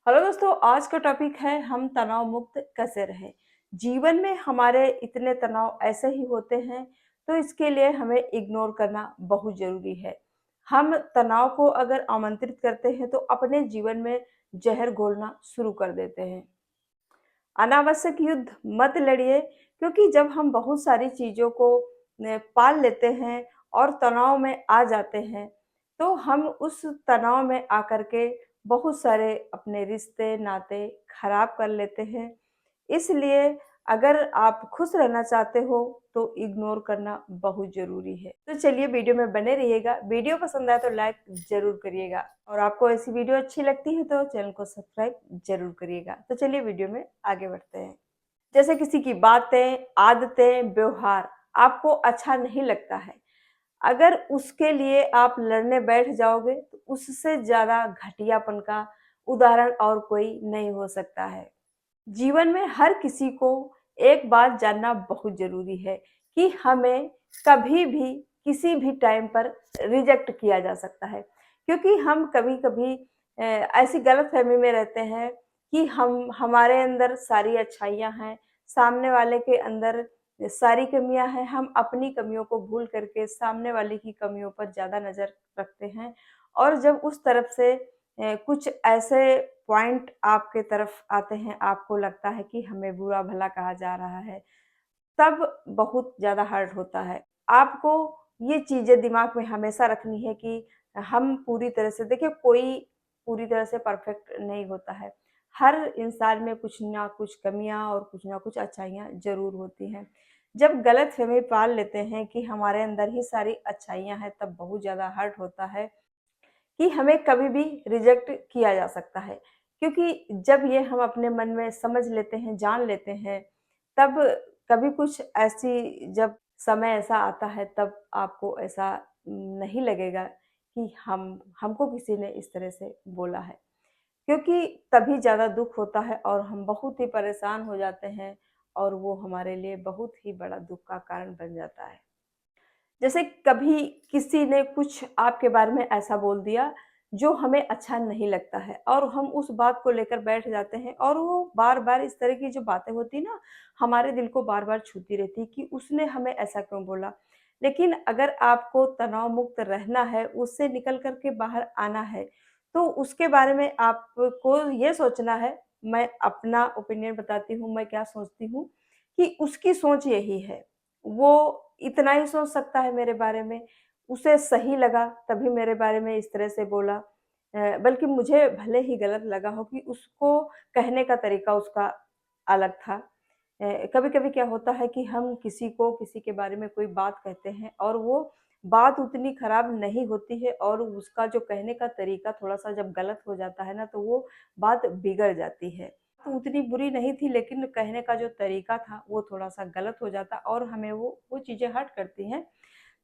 Hello दोस्तों, आज का टॉपिक है हम तनाव मुक्त कैसे रहें। जीवन में हमारे इतने तनाव ऐसे ही होते हैं, तो इसके लिए हमें इग्नोर करना बहुत ज़रूरी है। हम तनाव को अगर आमंत्रित करते हैं तो अपने जीवन में ज़हर घोलना शुरू कर देते हैं। अनावश्यक युद्ध मत लड़िए, क्योंकि जब हम बहुत सारी चीज़ों को पाल लेते हैं और तनाव में आ जाते हैं, तो हम उस तनाव में आकर के बहुत सारे अपने रिश्ते, नाते खराब कर लेते हैं। इसलिए अगर आप खुश रहना चाहते हो, तो इग्नोर करना बहुत ज़रूरी है। तो चलिए वीडियो में बने रहिएगा। वीडियो पसंद आए तो लाइक ज़रूर करिएगा और आपको ऐसी वीडियो अच्छी लगती है तो चैनल को सब्सक्राइब ज़रूर करिएगा। तो चलिए वीडियो में आगे बढ़ते हैं। जैसे किसी की बातें, आदतें, व्यवहार आपको अच्छा नहीं लगता है, अगर उसके लिए आप लड़ने बैठ जाओगे तो उससे ज़्यादा घटियापन का उदाहरण और कोई नहीं हो सकता है। जीवन में हर किसी को एक बात जानना बहुत ज़रूरी है कि हमें कभी भी किसी भी टाइम पर रिजेक्ट किया जा सकता है। क्योंकि हम कभी-कभी ऐसी गलतफ़हमी में रहते हैं कि हम हमारे अंदर सारी अच्छाइयाँ हैं, सामने वाले के अंदर सारी कमियाँ हैं। हम अपनी कमियों को भूल करके सामने वाले की कमियों पर ज़्यादा नज़र रखते हैं और जब उस तरफ से कुछ ऐसे पॉइंट आपके तरफ आते हैं, आपको लगता है कि हमें बुरा-भला कहा जा रहा है, तब बहुत ज़्यादा हर्ट होता है। आपको ये चीज़ें दिमाग में हमेशा रखनी है कि हम पूरी तरह से देखिए, कोई पूरी तरह से परफेक्ट नहीं होता है। हर इंसान में कुछ ना कुछ कमियाँ और कुछ ना कुछ अच्छाइयाँ ज़रूर होती हैं। जब गलतफ़हमी पाल लेते हैं कि हमारे अंदर ही सारी अच्छाइयाँ हैं, तब बहुत ज़्यादा हर्ट होता है कि हमें कभी भी रिजेक्ट किया जा सकता है। क्योंकि जब ये हम अपने मन में समझ लेते हैं, जान लेते हैं, तब कभी कुछ ऐसी जब समय ऐसा आता है, तब आपको ऐसा नहीं लगेगा कि हमको किसी ने इस तरह से बोला है। क्योंकि तभी ज़्यादा दुःख होता है और हम बहुत ही परेशान हो जाते हैं और वो हमारे लिए बहुत ही बड़ा दुःख का कारण बन जाता है। जैसे कभी किसी ने कुछ आपके बारे में ऐसा बोल दिया जो हमें अच्छा नहीं लगता है और हम उस बात को लेकर बैठ जाते हैं और वो बार-बार इस तरह की जो बातें होती हैं ना, हमारे दिल को बार-बार छूती रहती है कि उसने हमें ऐसा क्यों बोला। लेकिन अगर आपको तनाव मुक्त रहना है, उससे निकल कर के बाहर आना है, तो उसके बारे में आपको ये सोचना है। मैं अपना ओपिनियन बताती हूँ, मैं क्या सोचती हूँ कि उसकी सोच यही है। वो इतना ही सोच सकता है मेरे बारे में, उसे सही लगा तभी मेरे बारे में इस तरह से बोला। बल्कि मुझे भले ही गलत लगा हो कि उसको कहने का तरीका उसका अलग था। कभी-कभी क्या होता है कि हम किसी को किसी के बारे में कोई बात कहते हैं और वो बात उतनी खराब नहीं होती है और उसका जो कहने का तरीका थोड़ा-सा जब गलत हो जाता है ना, तो वो बात बिगड़ जाती है। तो उतनी बुरी नहीं थी, लेकिन कहने का जो तरीका था वो थोड़ा-सा गलत हो जाता और हमें वो चीज़ें हर्ट करती हैं।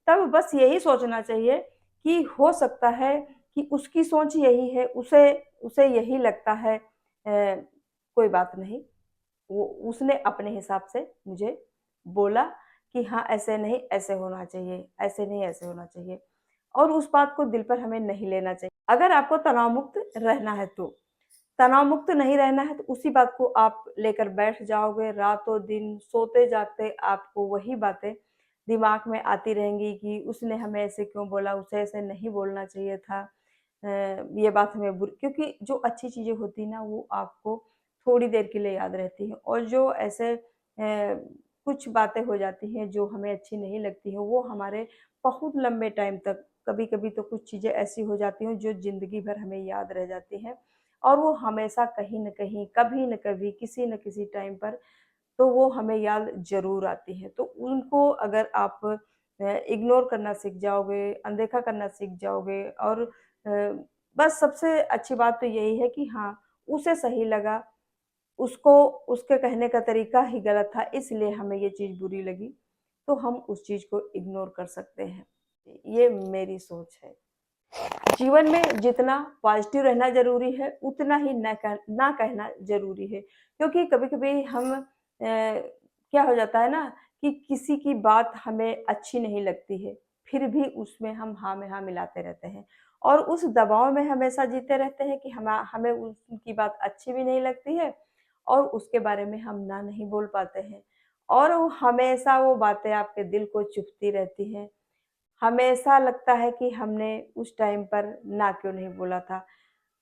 तब बस यही सोचना चाहिए कि हो सकता है कि उसकी सोच यही है, उसे उसे यही लगता है, कोई बात नहीं। वो उसने अपने हिसाब से मुझे बोला कि हाँ, ऐसे नहीं, ऐसे होना चाहिए, ऐसे नहीं, ऐसे होना चाहिए और उस बात को दिल पर हमें नहीं लेना चाहिए। अगर आपको तनाव मुक्त रहना है तो। तनाव मुक्त नहीं रहना है तो उसी बात को आप लेकर बैठ जाओगे, रातों-दिन सोते-जागते आपको वही बातें दिमाग में आती रहेंगी कि उसने हमें ऐसे क्यों बोला, उसे ऐसे नहीं बोलना चाहिए था। ये बात हमें बुरी, क्योंकि जो अच्छी चीज़ें होती हैं ना, वो आपको थोड़ी देर के लिए याद रहती हैं और जो ऐसे कुछ बातें हो जाती हैं जो हमें अच्छी नहीं लगती हैं, वो हमारे बहुत लंबे टाइम तक, कभी-कभी तो कुछ चीज़ें ऐसी हो जाती हैं जो ज़िंदगी भर हमें याद रह जाती हैं और वो हमेशा कहीं न कहीं, कभी न कभी, किसी न किसी टाइम पर तो वो हमें याद ज़रूर आती हैं। तो उनको अगर आप इग्नोर करना सीख जाओगे, अनदेखा करना सीख जाओगे और बस सबसे अच्छी बात तो यही है कि हाँ, उसे सही लगा, उसको उसके कहने का तरीका ही गलत था, इसलिए हमें ये चीज़ बुरी लगी, तो हम उस चीज़ को इग्नोर कर सकते हैं। ये मेरी सोच है। जीवन में जितना पॉज़िटिव रहना ज़रूरी है, उतना ही ना कहना ज़रूरी है। क्योंकि कभी-कभी हम क्या हो जाता है ना कि किसी की बात हमें अच्छी नहीं लगती है, फिर भी उसमें हम हाँ में हाँ मिलाते रहते हैं और उस दबाव में हमेशा जीते रहते हैं कि हमें उनकी बात अच्छी भी नहीं लगती है और उसके बारे में हम ना नहीं बोल पाते हैं और वो हमेशा वो बातें आपके दिल को चुभती रहती हैं। हमेशा लगता है कि हमने उस टाइम पर ना क्यों नहीं बोला था।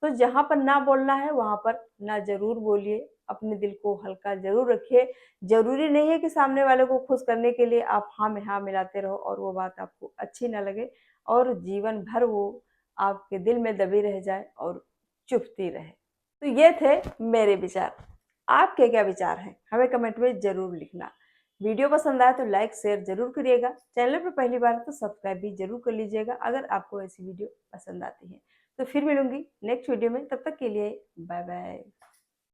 तो जहाँ पर ना बोलना है वहाँ पर ना ज़रूर बोलिए, अपने दिल को हल्का ज़रूर रखिए। ज़रूरी नहीं है कि सामने वाले को खुश करने के लिए आप हाँ में हाँ मिलाते रहो और वो बात आपको अच्छी ना लगे और जीवन भर वो आपके दिल में दबी रह जाए और चुभती रहे। तो ये थे मेरे विचार। आपके क्या विचार हैं? हमें कमेंट में ज़रूर लिखना। वीडियो पसंद आए तो लाइक, शेयर ज़रूर करिएगा। चैनल पर पहली बार तो सब्सक्राइब भी ज़रूर कर लीजिएगा अगर आपको ऐसी वीडियो पसंद आती है। तो फिर मिलूँगी नेक्स्ट वीडियो में, तब तक के लिए बाय बाय।